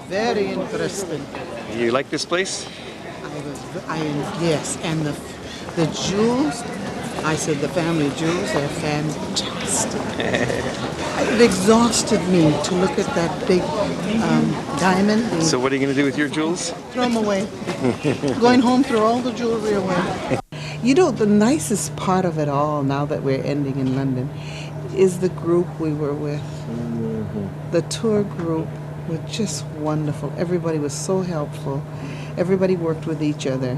Very interesting. You like this place? Yes, and the jewels, I said the family jewels, they're fantastic. It exhausted me to look at that big diamond. So what are you going to do with your jewels? Throw them away. Going home, throw all the jewelry away. You know, the nicest part of it all, now that we're ending in London, is the group we were with. The tour group was just wonderful. Everybody was so helpful. Everybody worked with each other.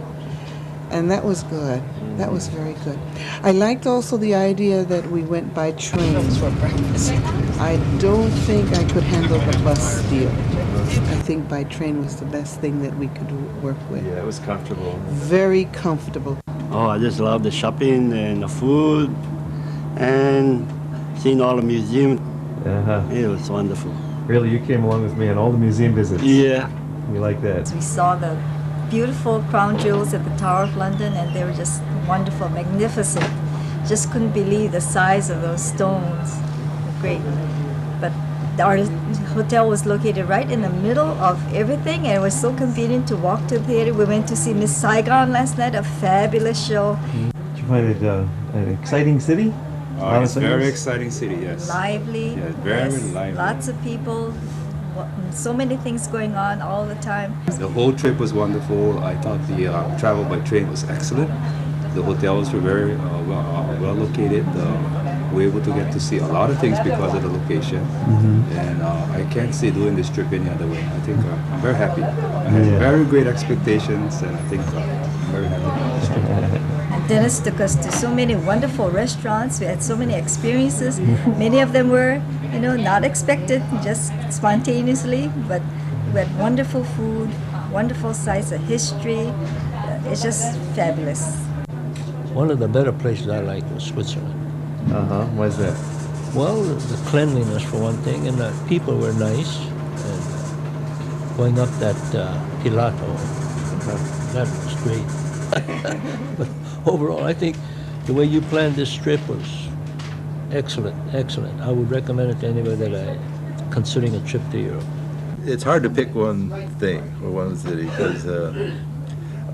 And that was good. That was very good. I liked also the idea that we went by train for breakfast. I don't think I could handle the bus deal. I think by train was the best thing that we could work with. Yeah, it was comfortable. Very comfortable. Oh, I just love the shopping and the food and seeing all the museums. It was wonderful. Really, you came along with me on all the museum visits? Yeah. You like that? We saw the beautiful crown jewels at the Tower of London, and they were just wonderful, magnificent. Just couldn't believe the size of those stones. Great. But our hotel was located right in the middle of everything, and it was so convenient to walk to the theater. We went to see Miss Saigon last night, a fabulous show. Did you find it an exciting city? It's a very exciting city, yes. Lively. Yeah, very lively. Lots of people. So many things going on all the time. The whole trip was wonderful. I thought the travel by train was excellent. The hotels were very well located. We were able to get to see a lot of things because of the location. And I can't see doing this trip any other way. I think I'm very happy. I had very great expectations, and I think I'm very happy. And Dennis took us to so many wonderful restaurants. We had so many experiences. Many of them were, not expected, just spontaneously, but we had wonderful food, wonderful sights, a history. It's just fabulous. One of the better places I like was Switzerland. Why is that? Well, the cleanliness for one thing, and the people were nice. And going up that Pilato, that was great. But overall, I think the way you planned this trip was excellent, excellent. I would recommend it to anybody that is considering a trip to Europe. It's hard to pick one thing or one city,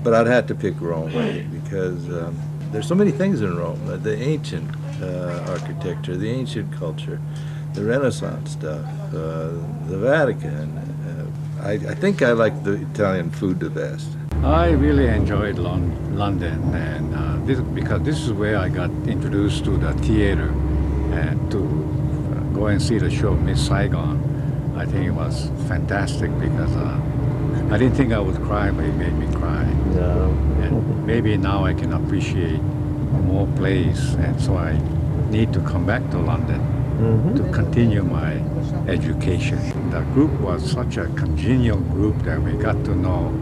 but I'd have to pick Rome because there's so many things in Rome. The ancient architecture, the ancient culture, the Renaissance stuff, the Vatican. I think I like the Italian food the best. I really enjoyed London, and because this is where I got introduced to the theater and to go and see the show Miss Saigon. I think it was fantastic because I didn't think I would cry, but it made me cry. And maybe now I can appreciate more plays, and so I need to come back to London to continue my education. The group was such a congenial group that we got to know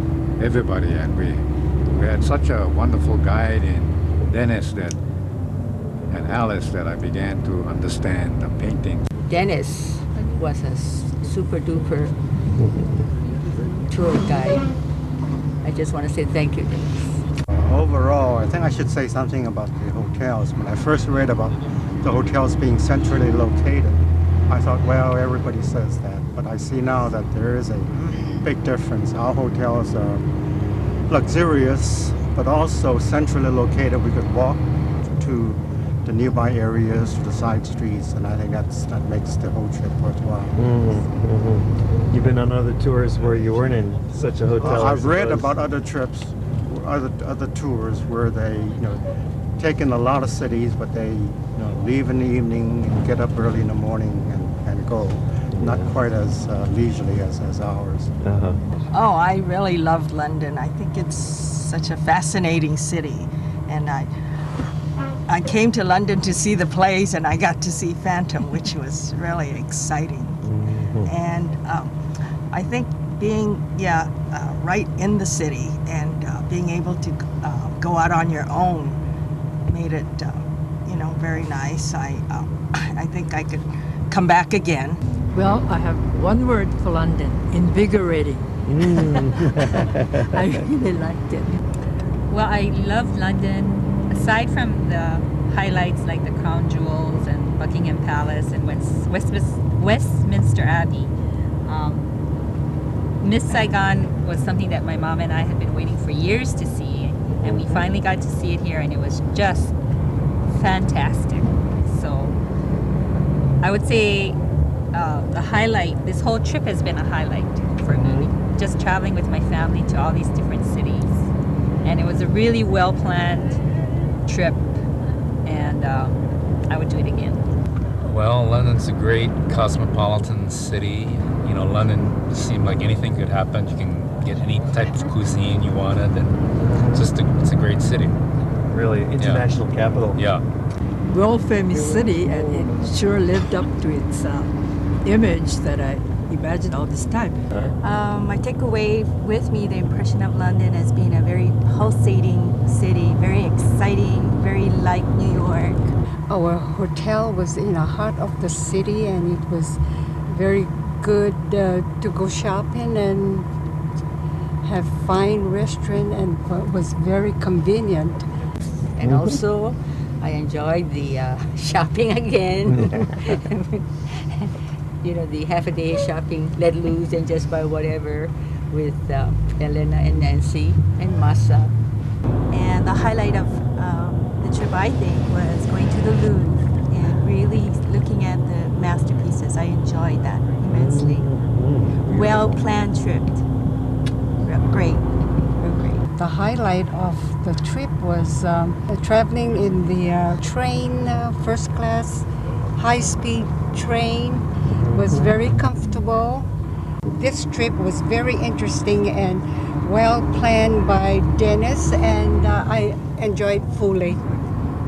everybody, and we had such a wonderful guide in Dennis and Alice that I began to understand the painting. Dennis was a super duper tour guide. I just want to say thank you, Dennis. Overall, I think I should say something about the hotels. When I first read about the hotels being centrally located, I thought, well, everybody says that. But I see now that there is a big difference. Our hotels are luxurious, but also centrally located. We could walk to the nearby areas, to the side streets, and I think that makes the whole trip worthwhile. You've been on other tours where you weren't in such a hotel? I've read about other trips, other tours where they, take in a lot of cities, but they, leave in the evening and get up early in the morning and go. Not quite as leisurely as ours. Oh, I really loved London. I think it's such a fascinating city, and I came to London to see the plays, and I got to see Phantom, which was really exciting. And I think being right in the city and being able to go out on your own made it very nice. I think I could come back again. Well, I have one word for London: invigorating. I really liked it. Well, I love London. Aside from the highlights like the Crown Jewels and Buckingham Palace and Westminster Abbey, Miss Saigon was something that my mom and I had been waiting for years to see, and we finally got to see it here, and it was just fantastic. So I would say the highlight, this whole trip has been a highlight for me. Just traveling with my family to all these different cities. And it was a really well-planned trip, and I would do it again. Well, London's a great cosmopolitan city. You know, London seemed like anything could happen. You can get any type of cuisine you wanted, and it's a great city. Really, international capital. Yeah. World famous city, and it sure lived up to its image that I imagined all this time. I take away with me the impression of London as being a very pulsating city, very exciting, very like New York. Our hotel was in the heart of the city, and it was very good to go shopping and have fine restaurant, and was very convenient. And also, I enjoyed the shopping again. You know, the half a day shopping, let loose and just buy whatever with Elena and Nancy and Masa. And the highlight of the trip, I think, was going to the Louvre and really looking at the masterpieces. I enjoyed that immensely. Well-planned trip. Great. Real great. The highlight of the trip was traveling in the train, first class, high-speed train. Was very comfortable. This trip was very interesting and well planned by Dennis, and I enjoyed fully.